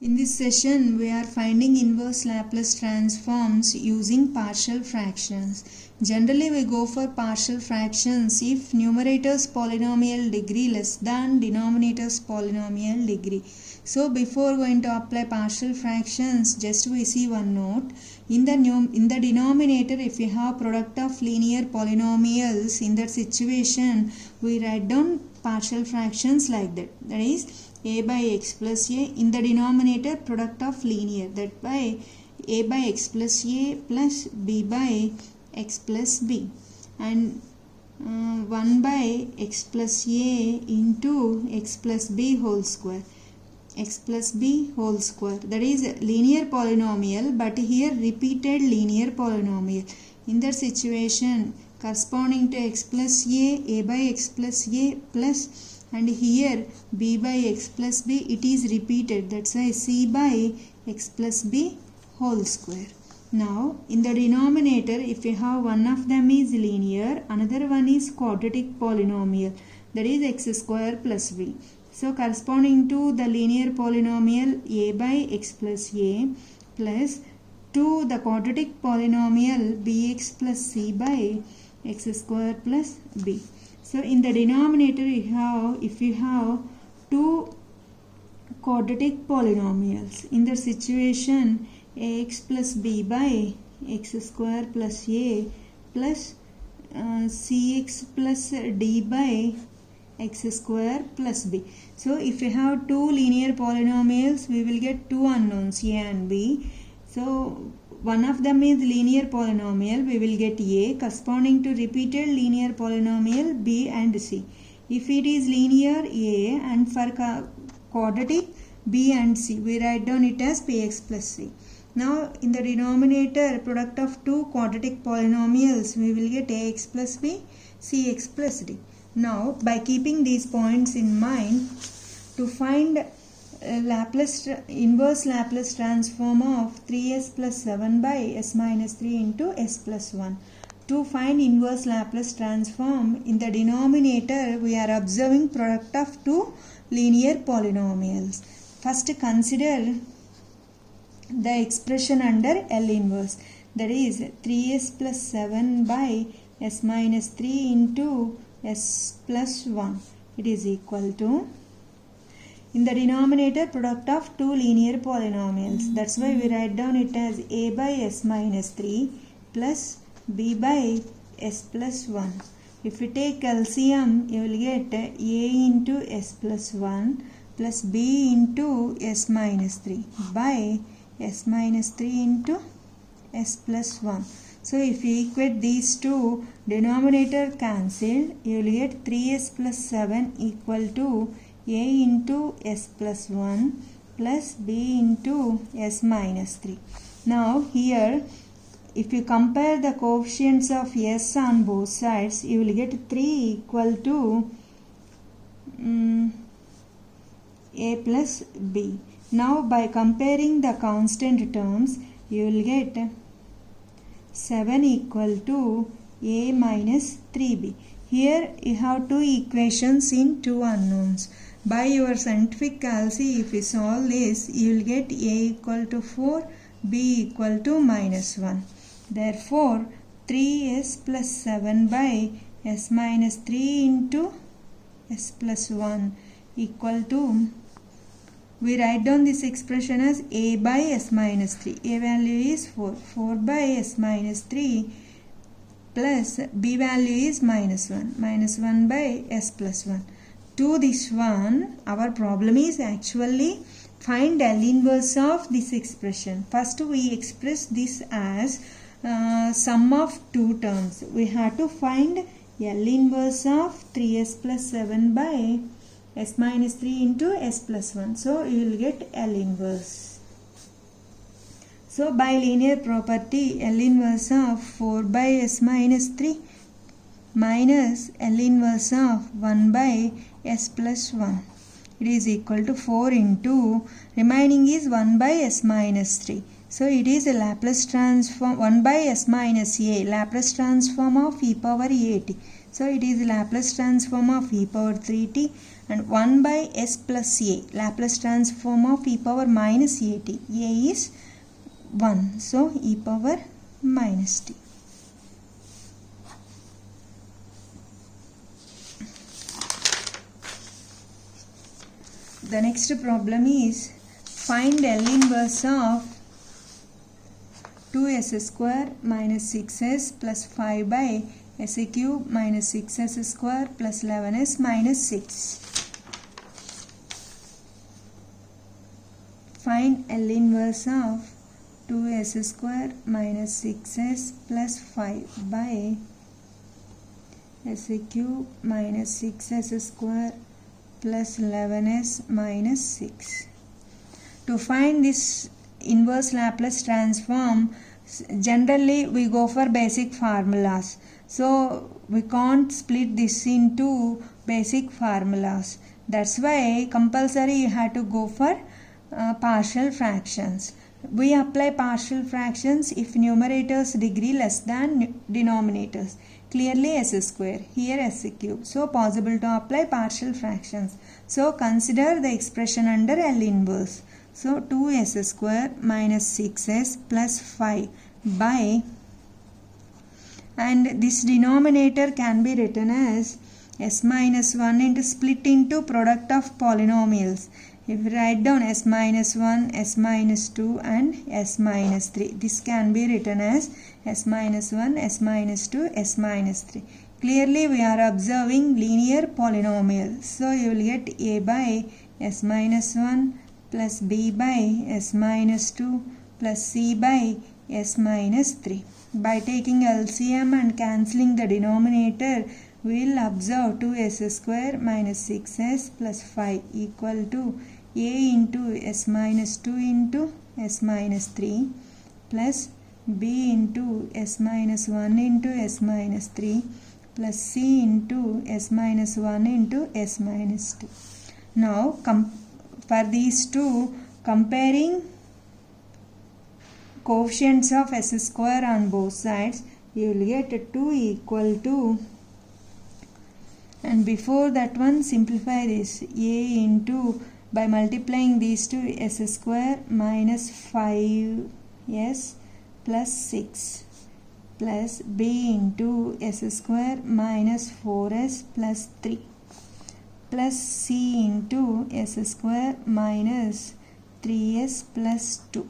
In this session, we are finding inverse Laplace transforms using partial fractions. Generally, we go for partial fractions if numerator's polynomial degree less than denominator's polynomial degree. So, before going to apply partial fractions, just we see one note. In the denominator, if we have product of linear polynomials, in that situation, we write down partial fractions like that. That is, a by x plus a in the denominator product of linear, that by a by x plus a plus b by x plus b, and 1 by x plus a into x plus b whole square, x plus b whole square. That is linear polynomial, but here repeated linear polynomial. In that situation, corresponding to x plus a by x plus a plus, and here b by x plus b, it is repeated, that's why c by x plus b whole square. Now in the denominator, if we have one of them is linear, another one is quadratic polynomial, that is x square plus b. So corresponding to the linear polynomial a by x plus a plus to the quadratic polynomial bx plus c by x square plus b. So in the denominator, if you have two quadratic polynomials, in that situation ax plus b by x square plus a plus cx plus d by x square plus b. So if you have two linear polynomials, we will get two unknowns a and b. So one of them is linear polynomial, we will get a, corresponding to repeated linear polynomial b and c. If it is linear a, and for quadratic b and c, we write down it as px plus c. Now in the denominator, product of two quadratic polynomials, we will get ax plus b, cx plus d. Now by keeping these points in mind, to find inverse Laplace transform of 3s plus 7 by s minus 3 into s plus 1. To find inverse Laplace transform, in the denominator we are observing product of two linear polynomials. First consider the expression under L inverse, that is 3s plus 7 by s minus 3 into s plus 1. It is equal to, in the denominator, product of two linear polynomials. That's why we write down it as a by s minus 3 plus b by s plus 1. If you take LCM, you will get a into s plus 1 plus b into s minus 3 by s minus 3 into s plus 1. So if you equate these two, denominator cancelled, you will get 3s plus 7 equal to a into s plus 1 plus b into s minus 3. Now here, if you compare the coefficients of s on both sides, you will get 3 equal to a plus b. Now by comparing the constant terms, you will get 7 equal to a minus 3b. Here you have two equations in two unknowns. By your scientific calci, if you solve this, you will get a equal to 4, b equal to minus 1. Therefore, 3s plus 7 by s minus 3 into s plus 1 equal to, we write down this expression as a by s minus 3. A value is 4. 4 by s minus 3 plus b value is minus 1. Minus 1 by s plus 1. To this one, our problem is actually find L inverse of this expression. First we express this as sum of two terms. We have to find L inverse of 3s plus 7 by s minus 3 into s plus 1. So you will get L inverse. So by linear property, L inverse of 4 by s minus 3 minus L inverse of 1 by s plus 1. It is equal to 4 into, remaining is 1 by s minus 3. So it is a Laplace transform, 1 by s minus a, Laplace transform of e power at. So it is Laplace transform of e power 3t, and 1 by s plus a, Laplace transform of e power minus at. A is 1, so e power minus t. The next problem is find L inverse of 2s square minus 6s plus 5 by s cube minus 6s square plus 11s minus 6. Find L inverse of 2s square minus 6s plus 5 by s cube minus 6s square plus 11s minus 6. To find this inverse Laplace transform, generally we go for basic formulas. So we can't split this into basic formulas. That's why compulsory you have to go for partial fractions. We apply partial fractions if numerators degree less than denominators. Clearly s square, here s cube. So possible to apply partial fractions. So consider the expression under L inverse. So 2s square minus 6s plus 5 by, and this denominator can be written as s minus 1 into split into product of polynomials. If we write down s minus 1, s minus 2 and s minus 3, this can be written as s minus 1, s minus 2, s minus 3. Clearly we are observing linear polynomial. So you will get a by s minus 1 plus b by s minus 2 plus c by s minus 3. By taking LCM and cancelling the denominator, we will observe 2s square minus 6s plus 5 equal to a into s minus 2 into s minus 3 plus b into s minus 1 into s minus 3 plus c into s minus 1 into s minus 2. Now for these two, comparing coefficients of s square on both sides, you will get 2 equal to, and before that one simplify this, a into, by multiplying these two, s square minus 5s plus 6 plus b into s square minus 4s plus 3 plus c into s square minus 3s plus 2.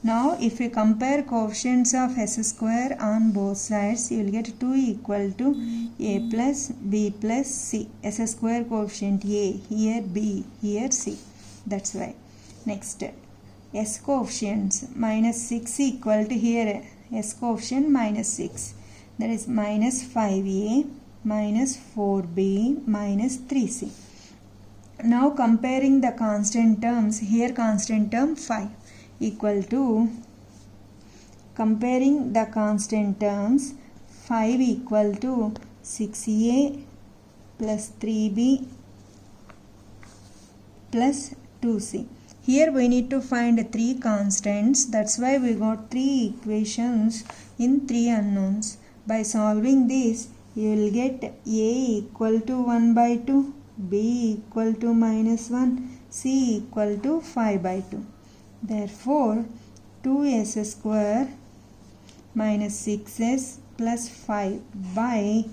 Now if you compare coefficients of s square on both sides, you will get 2 equal to a plus b plus c. S square coefficient a, here b, here c. That's why. Next, s coefficients minus 6 equal to, here s coefficient minus 6. That is minus 5a minus 4b minus 3c. Now comparing the constant terms, here constant term 5 equal to, comparing the constant terms, 5 equal to 6a plus 3b plus 2c. Here we need to find 3 constants. That's why we got 3 equations in 3 unknowns. By solving this, you will get a equal to 1 by 2, b equal to minus 1, c equal to 5 by 2. Therefore, 2s square minus 6s plus 5 by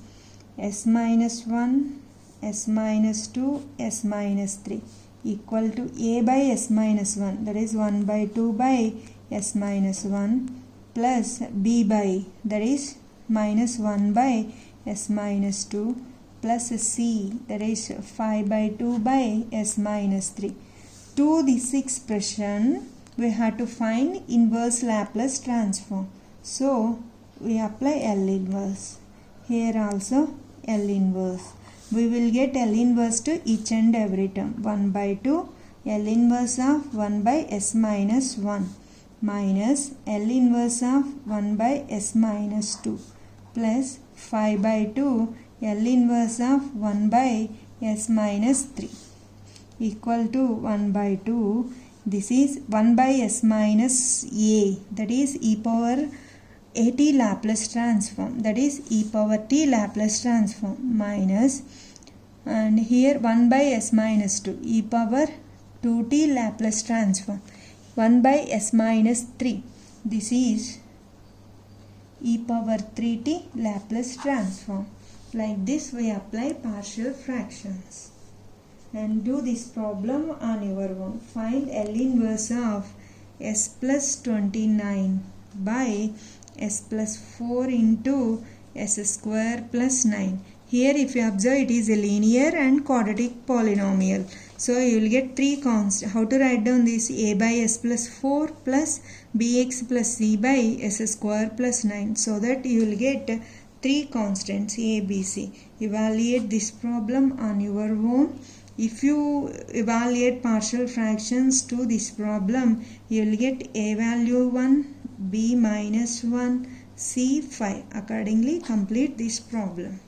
s minus 1, s minus 2, s minus 3 equal to a by s minus 1, that is 1 by 2 by s minus 1 plus b by, that is minus 1 by s minus 2 plus c, that is 5 by 2 by s minus 3. To this expression, we have to find inverse Laplace transform. So we apply L inverse. Here also L inverse. We will get L inverse to each and every term. 1 by 2, L inverse of 1 by s minus 1 minus L inverse of 1 by s minus 2 plus 5 by 2, L inverse of 1 by s minus 3 equal to 1 by 2. This is 1 by s minus a, that is e power at Laplace transform, that is e power t Laplace transform, minus and here 1 by s minus 2 e power 2t Laplace transform 1 by s minus 3. This is e power 3t Laplace transform. Like this we apply partial fractions and do this problem on your own. Find L inverse of s plus 29 by s plus 4 into s square plus 9. Here if you observe, it is a linear and quadratic polynomial. So you will get three constants. How to write down this? A by s plus 4 plus bx plus c by s square plus 9. So that you will get three constants a, b, c. Evaluate this problem on your own. If you evaluate partial fractions to this problem, you will get a value 1, b minus 1, c 5. Accordingly complete this problem.